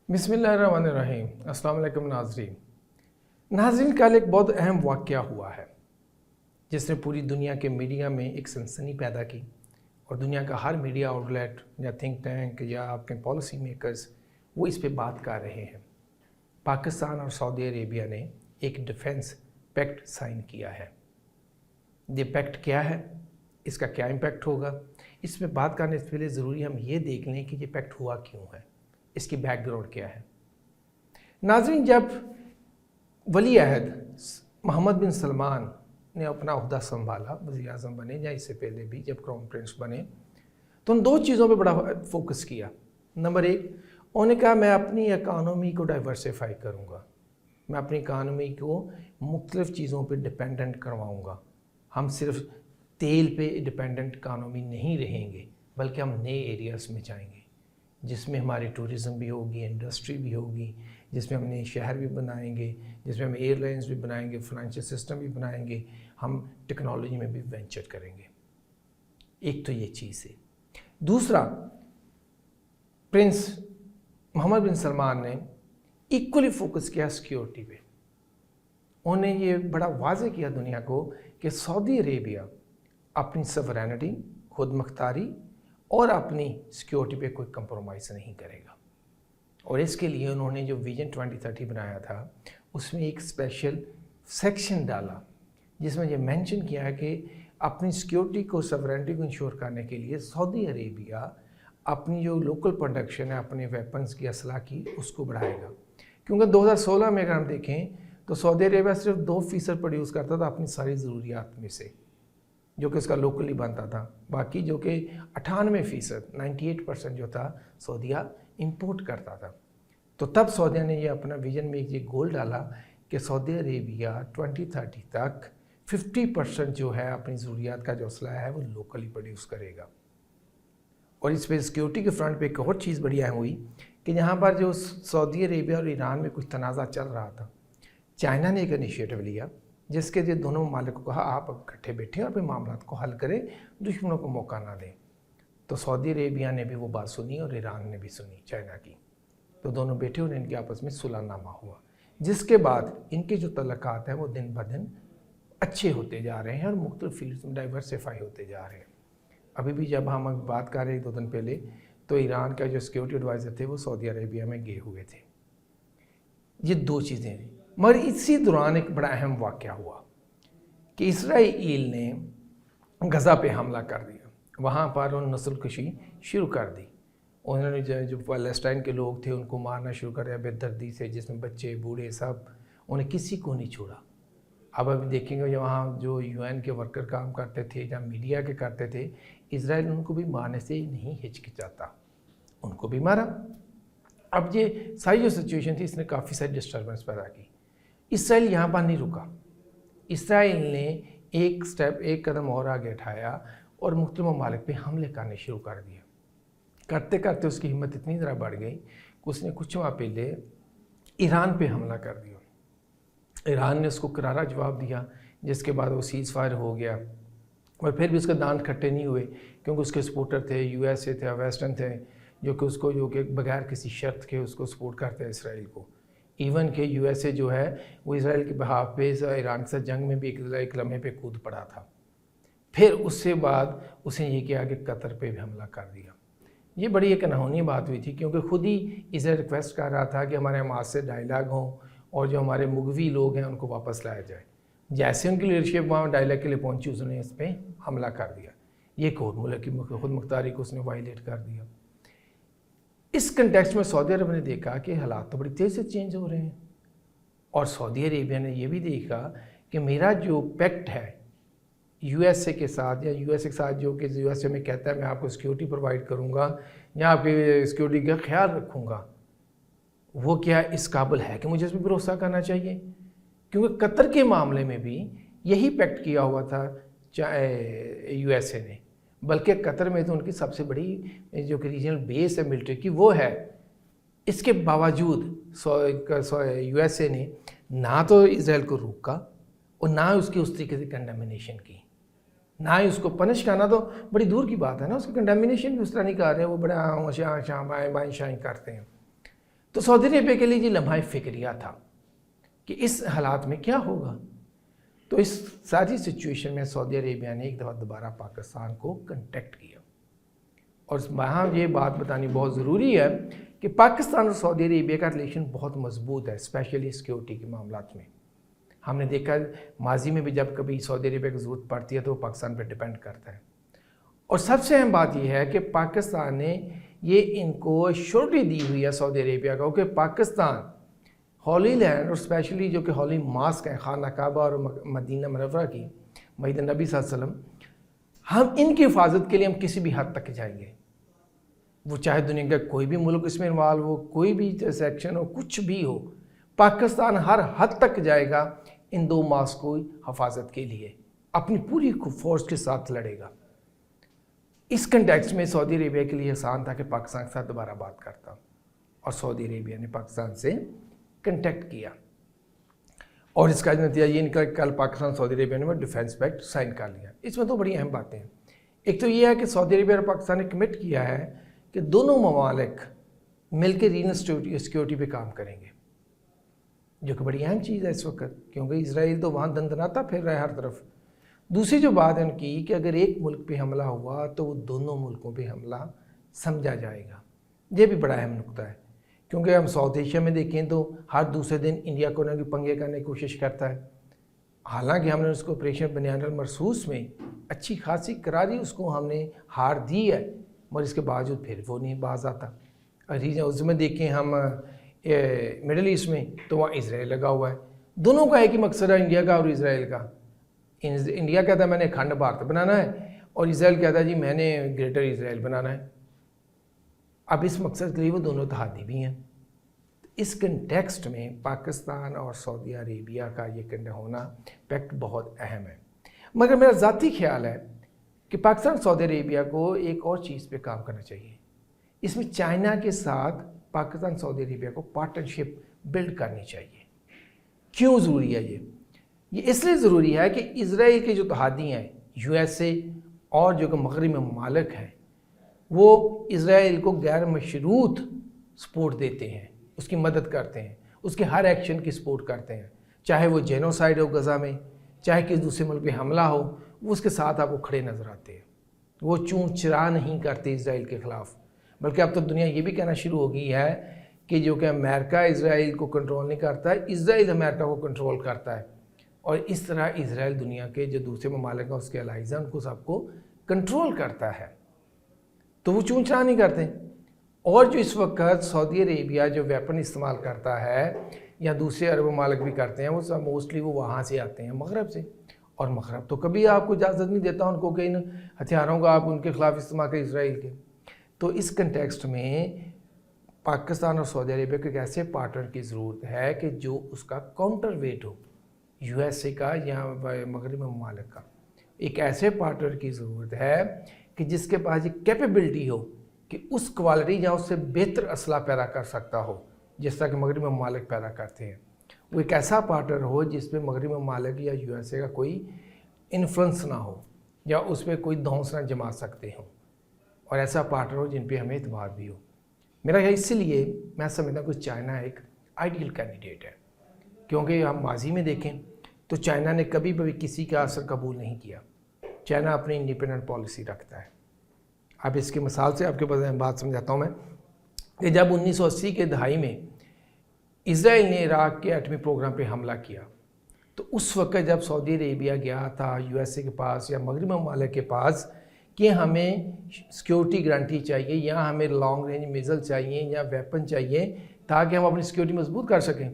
बिस्मिल्लाहिर्रहमानिर्रहीम। अस्सलाम वालेकुम नाज़रीन, कल एक बहुत अहम वाक़या हुआ है जिसने पूरी दुनिया के मीडिया में एक सनसनी पैदा की और दुनिया का हर मीडिया आउटलेट या थिंक टैंक या आपके पॉलिसी मेकर्स वो इस पे बात कर रहे हैं। पाकिस्तान और सऊदी अरेबिया ने एक डिफेंस पैक्ट साइन किया है। ये पैक्ट क्या है, इसका क्या इम्पैक्ट होगा, इस पे बात करने से पहले ज़रूरी हम ये देख लें कि ये पैक्ट हुआ क्यों है, इसकी बैकग्राउंड क्या है। नाज़रीन, जब वली अहद मोहम्मद बिन सलमान ने अपना ओहदा संभाला, वज़ीर आज़म बने या इससे पहले भी जब क्राउन प्रिंस बने, तो उन दो चीज़ों पे बड़ा फोकस किया। नंबर एक, उन्होंने कहा मैं अपनी इकानमी को डाइवर्सिफाई करूँगा, मैं अपनी इकानमी को मुख्तलिफ़ चीज़ों पे डिपेंडेंट करवाऊँगा। हम सिर्फ तेल पे डिपेंडेंट इकानमी नहीं रहेंगे, बल्कि हम नए एरियाज़ में जाएंगे जिसमें हमारी टूरिज़म भी होगी, इंडस्ट्री भी होगी, जिसमें हम नए शहर भी बनाएंगे, जिसमें हम एयरलाइंस भी बनाएंगे, फाइनेंशियल सिस्टम भी बनाएंगे, हम टेक्नोलॉजी में भी वेंचर करेंगे। एक तो ये चीज़ है। दूसरा, प्रिंस मोहम्मद बिन सलमान ने इक्वली फोकस किया सिक्योरिटी पे। उन्होंने ये बड़ा वाज़ेह किया दुनिया को कि सऊदी अरेबिया अपनी सवरेनिटी, खुद मुख्तारी और अपनी सिक्योरिटी पे कोई कंप्रोमाइज़ नहीं करेगा। और इसके लिए उन्होंने जो विजन 2030 बनाया था उसमें एक स्पेशल सेक्शन डाला जिसमें ये मेंशन किया है कि अपनी सिक्योरिटी को, सवरेनिटी को इंश्योर करने के लिए सऊदी अरेबिया अपनी जो लोकल प्रोडक्शन है अपने वेपन्स की, असला की, उसको बढ़ाएगा। क्योंकि 2016 में अगर हम देखें तो सऊदी अरेबिया सिर्फ 2% प्रोड्यूस करता था अपनी सारी ज़रूरियात में से, जो कि उसका लोकली बनता था। बाकी जो कि 98%, 98% जो था सऊदीया इंपोर्ट करता था। तो तब सऊदीया ने ये अपना विजन में ये गोल डाला कि सऊदी अरेबिया 2030 तक 50% जो है अपनी ज़रूरियात का जो असला है वो लोकली प्रोड्यूस करेगा। और इस पर सिक्योरिटी के फ्रंट पे एक और चीज़ बड़ी अहम हुई कि यहाँ पर जो सऊदी अरेबिया और ईरान में कुछ तनाज़ा चल रहा था, चाइना ने एक इनिशिएटिव लिया जिसके लिए दोनों ममालिक को कहा आप इकट्ठे बैठें और अपने मामला को हल करें, दुश्मनों को मौका ना दें। तो सऊदी अरेबिया ने भी वो बात सुनी और ईरान ने भी सुनी चाइना की। तो दोनों बैठे और इनके आपस में सुलहनामा हुआ, जिसके बाद इनके जो तल्लुकात हैं वो दिन ब दिन अच्छे होते जा रहे हैं और मुख्तलिफ फील्ड्स में डाइवर्सिफाई होते जा रहे हैं। अभी भी जब हम बात कर रहे हैं 2 दिन पहले, तो ईरान का जो सिक्योरिटी एडवाइज़र थे वो सऊदी अरेबिया में गए हुए थे। ये 2 चीज़ें हैं। मगर इसी दौरान एक बड़ा अहम वाक़या हुआ कि इसराइल ने गज़ा पे हमला कर दिया, वहाँ पर उन नस्लकशी शुरू कर दी। उन्होंने जो फ़लस्तीन के लोग थे उनको मारना शुरू कर दिया बेदर्दी से, जिसमें बच्चे बूढ़े सब, उन्हें किसी को नहीं छोड़ा। अब अभी देखेंगे जो वहाँ जो UN के वर्कर काम करते थे या मीडिया के करते थे, इसराइल उनको भी मारने से नहीं हिचकिचाता, उनको भी मारा। अब ये सारी जो सिचुएशन थी इसने काफ़ी सारी डिस्टर्बेंस पैदा की। इसराइल यहाँ पर नहीं रुका। इसराइल ने एक कदम और आगे उठाया और मुख्तलिफ ममालिक पे हमले करने शुरू कर दिए। करते करते उसकी हिम्मत इतनी ज़रा बढ़ गई कि उसने कुछ माह पहले ईरान पे हमला कर दिया। ईरान ने उसको करारा जवाब दिया, जिसके बाद वो सीज़ फायर हो गया। और फिर भी उसके दांत खट्टे नहीं हुए, क्योंकि उसके सपोर्टर थे, USA थे, वेस्टर्न थे, जो कि बगैर किसी शर्त के उसको सपोर्ट करते हैं इसराइल को। इवन के USA जो है वो इसराइल के बहाव पे ईरान के साथ जंग में भी एक लम्हे पे कूद पड़ा था। फिर उससे बाद उसने ये किया कि कतर पे भी हमला कर दिया। ये बड़ी एक अनहोनी बात हुई थी, क्योंकि ख़ुद ही इसराइल रिक्वेस्ट कर रहा था कि हमारे हमास से डायलाग हों और जो हमारे मुगवी लोग हैं उनको वापस लाया जाए। जैसे उनकी लीडरशिप वहाँ डायलाग के लिए पहुँची, उसने इस पर हमला कर दिया। ये एक और मुल्क की खुद मुख्तारी को उसने वायलेट कर दिया। इस कंटेक्स्ट में सऊदी अरब ने देखा कि हालात तो बड़ी तेज़ से चेंज हो रहे हैं, और सऊदी अरेबिया ने यह भी देखा कि मेरा जो पैक्ट है USA के साथ, या USA के साथ जो कि USA में कहता है मैं आपको सिक्योरिटी प्रोवाइड करूँगा या आपकी सिक्योरिटी का ख्याल रखूँगा, वो क्या इस काबिल है कि मुझे इस पर भरोसा करना चाहिए। क्योंकि कतर के मामले में भी यही पैक्ट किया हुआ था USA ने, बल्कि कतर में तो उनकी सबसे बड़ी जो कि रीजनल बेस है मिलिट्री की वो है। इसके बावजूद USA ने ना तो इसराइल को रोका और ना उसकी उस तरीके से कंडेमिनेशन की, ना ही उसको पनिश करना तो बड़ी दूर की बात है ना, उसकी कंडेमिनेशन भी उस तरह नहीं कर रहे हैं, वो बड़ा शाम आए बाएँ शाएँ करते हैं। تو سعودی عربیہ کے لیے یہ لمحہ فکریہ تھا کہ اس حالات میں کیا ہوگا. تو اس ساری سچویشن میں سعودی عربیہ نے ایک دفعہ دوبارہ پاکستان کو کنٹیکٹ کیا. اور وہاں یہ بات بتانی بہت ضروری ہے کہ پاکستان اور سعودی عربیہ کا ریلیشن بہت مضبوط ہے، اسپیشلی سیکیورٹی کے معاملات میں. ہم نے دیکھا ماضی میں بھی جب کبھی سعودی عربیہ کی ضرورت پڑتی ہے تو وہ پاکستان پہ ڈیپینڈ کرتا ہے. اور سب سے اہم بات یہ ہے کہ پاکستان نے یہ ان کو شورٹی دی ہوئی ہے سعودی عربیہ کو کہ پاکستان ہولی لینڈ اور اسپیشلی جو کہ ہولی ماسک ہے خانہ کعبہ اور مدینہ منورہ کی مسجد نبی صلی اللہ علیہ وسلم، ہم ان کی حفاظت کے لیے ہم کسی بھی حد تک جائیں گے. وہ چاہے دنیا کا کوئی بھی ملک اس میں انوالو ہو، کوئی بھی سیکشن ہو، کچھ بھی ہو، پاکستان ہر حد تک جائے گا ان دو ماسک کو حفاظت کے لیے، اپنی پوری فورس کے ساتھ لڑے گا. اس کنٹیکسٹ میں سعودی عربیہ کے لیے آسان تھا کہ پاکستان کے ساتھ دوبارہ بات کرتا، اور سعودی عربیہ نے پاکستان سے کنٹیکٹ کیا. اور اس کا نتیجہ یہ نکلا کہ کل پاکستان سعودی عربیہ نے ڈیفینس پیکٹ سائن کر لیا. اس میں دو بڑی اہم باتیں ہیں. ایک تو یہ ہے کہ سعودی عربیہ اور پاکستان نے کمٹ کیا ہے کہ دونوں ممالک مل کے ریجنل سیکیورٹی پہ کام کریں گے، جو کہ بڑی اہم چیز ہے اس وقت، کیونکہ اسرائیل تو وہاں دندناتا پھر رہا ہے ہر طرف. دوسری جو بات ہے ان کی کہ اگر ایک ملک پہ حملہ ہوا تو وہ دونوں ملکوں پہ حملہ سمجھا جائے گا. یہ بھی بڑا اہم نقطہ ہے، کیونکہ ہم ساؤتھ ایشیا میں دیکھیں تو ہر دوسرے دن انڈیا کو نہ کوئی پنگے کرنے کی کوشش کرتا ہے. حالانکہ ہم نے اس کو آپریشن بنیان المرصوص میں اچھی خاصی کراری اس کو ہم نے ہار دی ہے، مگر اس کے باوجود پھر وہ نہیں باز آتا. اس میں دیکھیں ہم مڈل ایسٹ میں تو وہاں اسرائیل لگا ہوا ہے. دونوں کا ایک ہی مقصد ہے، انڈیا کا اور اسرائیل کا. انڈیا کہتا ہے میں نے اکھنڈ بھارت بنانا ہے، اور اسرائیل کہتا ہے جی میں نے گریٹر اسرائیل بنانا ہے. اب اس مقصد کے لیے وہ دونوں اتحادی بھی ہیں. اس کنٹیکسٹ میں پاکستان اور سعودی عربیہ کا یہ ہونا پیکٹ بہت اہم ہے. مگر میرا ذاتی خیال ہے کہ پاکستان اور سعودی عربیہ کو ایک اور چیز پہ کام کرنا چاہیے. اس میں چائنا کے ساتھ پاکستان سعودی عربیہ کو پارٹنرشپ بلڈ کرنی چاہیے. کیوں ضروری ہے یہ اس لیے ضروری ہے کہ اسرائیل کے جو اتحادی ہیں یو ایس اے اور جو کہ مغربی ممالک ہیں، وہ اسرائیل کو غیر مشروط سپورٹ دیتے ہیں، اس کی مدد کرتے ہیں، اس کے ہر ایکشن کی سپورٹ کرتے ہیں. چاہے وہ جینوسائیڈ ہو غزہ میں، چاہے کسی دوسرے ملک پہ حملہ ہو، وہ اس کے ساتھ آپ کو کھڑے نظر آتے ہیں. وہ چون چرا نہیں کرتے اسرائیل کے خلاف. بلکہ اب تو دنیا یہ بھی کہنا شروع ہو گئی ہے کہ جو کہ امریکہ اسرائیل کو کنٹرول نہیں کرتا ہے، اسرائیل امریکہ کو کنٹرول کرتا ہے. اور اس طرح اسرائیل دنیا کے جو دوسرے ممالک ہیں اس کے الائز ہیں ان کو سب کو کنٹرول کرتا ہے. تو وہ چون چرا نہیں کرتے. اور جو اس وقت سعودی عربیہ جو ویپن استعمال کرتا ہے یا دوسرے عرب ممالک بھی کرتے ہیں، وہ سب موسٹلی وہ وہاں سے آتے ہیں، مغرب سے. اور مغرب تو کبھی آپ کو اجازت نہیں دیتا ان کو کہ ان ہتھیاروں کا آپ ان کے خلاف استعمال کریں اسرائیل کے. تو اس کنٹیکسٹ میں پاکستان اور سعودی عربیہ کو ایک ایسے پارٹنر کی ضرورت ہے کہ جو اس کا کاؤنٹر ویٹ ہو، یو ایس اے کا یا مغربی ممالک کا. ایک ایسے پارٹنر کی ضرورت ہے کہ جس کے پاس یہ کیپیبلٹی ہو کہ اس کوالٹی یا اس سے بہتر اسلحہ پیدا کر سکتا ہو جس طرح کہ مغربی ممالک پیدا کرتے ہیں. وہ ایک ایسا پارٹنر ہو جس پہ مغربی ممالک یا یو ایس اے کا کوئی انفلوئنس نہ ہو یا اس پہ کوئی دھونس نہ جما سکتے ہوں، اور ایسا پارٹنر ہو جن پہ ہمیں اعتماد بھی ہو. میرا خیال اسی لیے میں سمجھتا ہوں کہ چائنا ایک آئیڈیل کینڈیڈیٹ ہے. کیونکہ ہم ماضی میں دیکھیں تو چائنا نے کبھی بھی کسی کا اثر قبول نہیں کیا. چائنا اپنی انڈیپینڈنٹ پالیسی رکھتا ہے. اب اس کی مثال سے آپ کے پاس بات سمجھاتا ہوں میں کہ جب 1980 کے دہائی میں اسرائیل نے عراق کے ایٹمی پروگرام پہ حملہ کیا تو اس وقت جب سعودی عربیہ گیا تھا یو ایس اے کے پاس یا مغربی ممالک کے پاس کہ ہمیں سیکیورٹی گارنٹی چاہیے یا ہمیں لانگ رینج میزل چاہیے یا ویپن چاہیے تاکہ ہم اپنی سیکیورٹی مضبوط کر سکیں،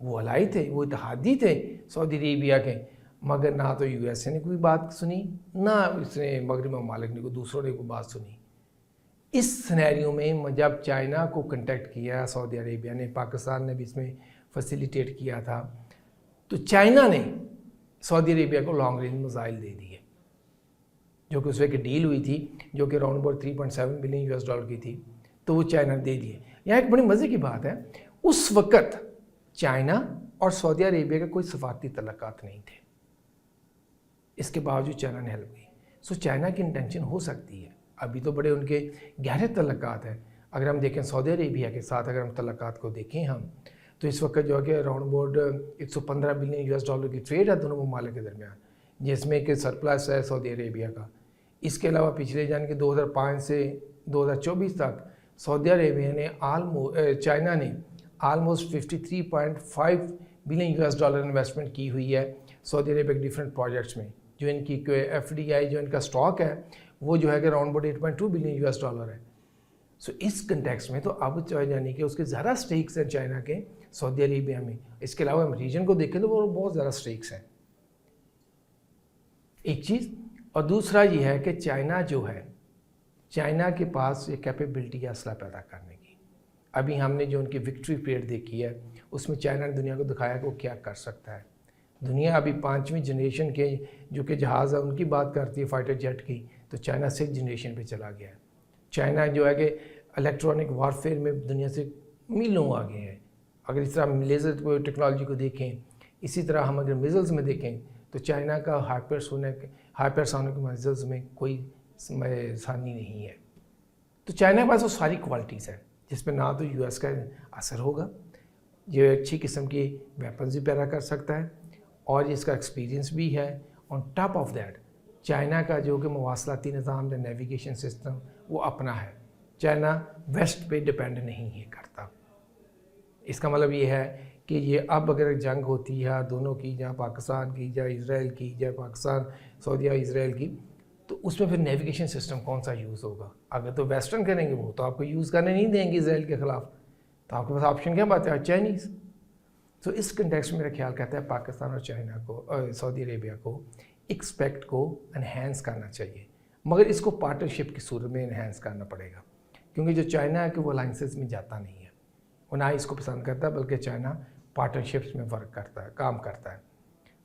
وہ الائی تھے، وہ اتحادی تھے سعودی عربیہ کے. مگر نہ تو یو ایس اے نے کوئی بات سنی، نہ اس نے مغربی ممالک نے کوئی دوسروں نے کوئی بات سنی. اس سینیریو میں جب چائنا کو کنٹیکٹ کیا سعودی عربیہ نے، پاکستان نے بھی اس میں فیسیلیٹیٹ کیا تھا، تو چائنا نے سعودی عربیہ کو لانگ رینج میزائل دے دیے، جو کہ اس وقت ڈیل ہوئی تھی جو کہ around about 3.7 billion U S dollar کی تھی، تو وہ چائنا نے دے دیے. یہاں ایک بڑی مزے کی بات ہے، اس وقت چائنا اور سعودی عربیہ کے کوئی سفارتی تعلقات نہیں تھے. اس کے باوجود چائنا نے ہیلپ کی. سو چائنا کی انٹینشن ہو سکتی ہے، ابھی تو بڑے ان کے گہرے تعلقات ہیں. अगर हम देखें सऊदी अरेबिया के साथ अगर हम तल्लुकात को देखें हम, तो इस वक्त जो है कि around about 115 billion US dollar की ट्रेड है दोनों ममालिक के दरमियान, जिसमें कि सरप्लस है सऊदी अरेबिया का। इसके अलावा पिछले यानी कि 2005 से 2024 तक सऊदी अरेबिया ने चाइना ने almost 53.5 billion US dollar investment की हुई है सऊदी अरेबिया के डिफरेंट प्रोजेक्ट्स में। जो इनकी FDI जो इनका स्टॉक है वो जो है कि around about 8.2 billion US dollar है। सो इस कंटेक्स्ट में तो अब यानी कि उसके ज़्यादा स्टेक्स हैं चाइना के सऊदी अरेबिया में। इसके अलावा हम रीजन को देखें तो वो बहुत ज़्यादा स्टेक्स हैं, एक चीज़। और दूसरा ये है कि चाइना जो है, चाइना के पास एक कैपेबिलिटी है असला पैदा करने की। अभी हमने जो उनकी विक्ट्री परेड देखी है उसमें चाइना ने दुनिया को दिखाया कि वो क्या कर सकता है। दुनिया अभी 5वीं जनरेशन के जो कि जहाज़ है उनकी बात करती है, फाइटर जेट की, तो चाइना 6th जनरेशन पे चला गया है। चाइना जो है कि इलेक्ट्रॉनिक वारफेयर में दुनिया से मीलों आगे है। अगर इस तरह लेज़र टेक्नोलॉजी को देखें, इसी तरह हम अगर मिज़ल्स में देखें तो चाइना का हाइपरसोनिक मिज़ल्स में कोई आसानी नहीं है। तो चाइना के पास वो सारी क्वालिटीज़ हैं जिस पर ना तो US का असर होगा, जो अच्छी किस्म की वेपन्स भी पैदा कर सकता है और इसका एक्सपीरियंस भी है। On top of that China का जो कि मवासलाती निज़ाम है, नेविगेशन सिस्टम वो अपना है। चाइना वेस्ट पे डिपेंड नहीं है करता। इसका मतलब ये है कि ये अब अगर जंग होती है दोनों की, जहाँ पाकिस्तान की या इसराइल की, या पाकिस्तान सऊदी इसराइल की, तो उसमें फिर नेविगेशन सिस्टम कौन सा यूज़ होगा? अगर तो वेस्टर्न करेंगे वो तो आपको यूज़ करने नहीं देंगे इसराइल के ख़िलाफ़, तो आपके पास ऑप्शन क्या बात है? चाइनीज़। तो इस कंटेक्स्ट में मेरा ख्याल कहता है पाकिस्तान और चाइना को, सऊदी अरेबिया को एक्सपेक्ट को एनहेंस करना चाहिए, मगर इसको पार्टनरशिप की सूरत में एनहेंस करना पड़ेगा, क्योंकि जो चाइना है कि वो अलाइंसेस में जाता नहीं है, वो ना इसको पसंद करता है, बल्कि चाइना पार्टनरशिप्स में वर्क करता है, काम करता है।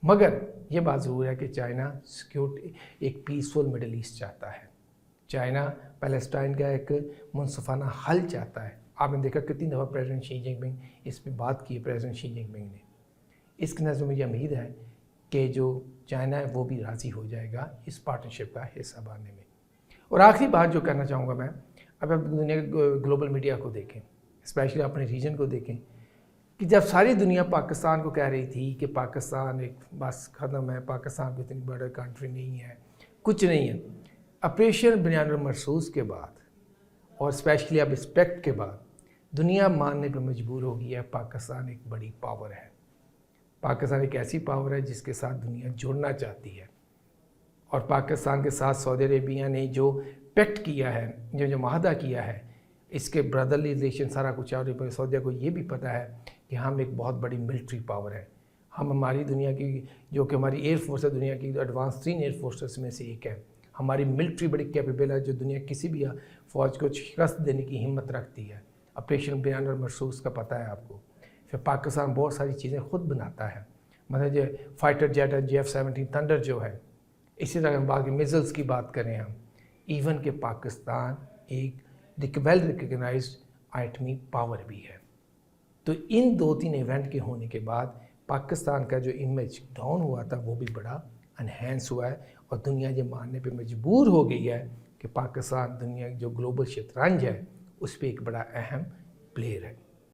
मगर ये बात ज़रूर है कि चाइना सिक्योरिटी एक पीसफुल मिडल ईस्ट चाहता है। चाइना पैलेस्टाइन का एक मुनसफाना हल चाहता है। आपने देखा कितनी दफ़ा प्रेसिडेंट शी जिनपिंग इस पर बात की है, प्रेसिडेंट शी जिनपिंग ने। इसके नज़र मुझे उम्मीद है कि जो चाइना है वो भी राज़ी हो जाएगा इस पार्टनरशिप का हिस्सा बनने में। और आखिरी बात जो करना चाहूँगा मैं, अब आप दुनिया के ग्लोबल मीडिया को देखें, स्पेशली अपने रीजन को देखें, कि जब सारी दुनिया पाकिस्तान को कह रही थी कि पाकिस्तान एक बस ख़त्म है, पाकिस्तान को इतनी बड़ी कंट्री नहीं है, कुछ नहीं है, ऑपरेशन बनियान मरसूस के बाद और स्पेशली अब रिस्पेक्ट के बाद दुनिया मानने पर मजबूर हो गई है पाकिस्तान एक बड़ी पावर है। पाकिस्तान एक ऐसी पावर है जिसके साथ दुनिया जुड़ना चाहती है। और पाकिस्तान के साथ सऊदी अरेबिया ने जो पैक्ट किया है, जो माहदा किया है, इसके ब्रदरली रिलेशन सारा कुछ है। और सऊदी को ये भी पता है कि हम एक बहुत बड़ी मिलिट्री पावर है। हम हमारी दुनिया की जो कि हमारी एयर फोर्स है, दुनिया की एडवांस 3 एयर फोर्सेस में से एक है। हमारी मिलिट्री बड़ी कैपेबल है, जो दुनिया किसी भी फ़ौज को शिकस्त देने की हिम्मत रखती है। ऑपरेशन बनियान मरसूस का पता है आपको। फिर पाकिस्तान बहुत सारी चीज़ें ख़ुद बनाता है, मतलब जो फाइटर जेट है, JF-17 थंडर जो है। इसी तरह हम बाकी मिज़ल्स की बात करें हम, इवन के पाकिस्तान एक वेल रिकग्नाइज्ड एटमी पावर भी है। तो इन 2-3 इवेंट के होने के बाद पाकिस्तान का जो इमेज डाउन हुआ था वो भी बड़ा एनहेंस हुआ है, और दुनिया ये मानने पे मजबूर हो गई है कि पाकिस्तान दुनिया की जो ग्लोबल शतरंज है उस पर एक बड़ा अहम प्लेयर है।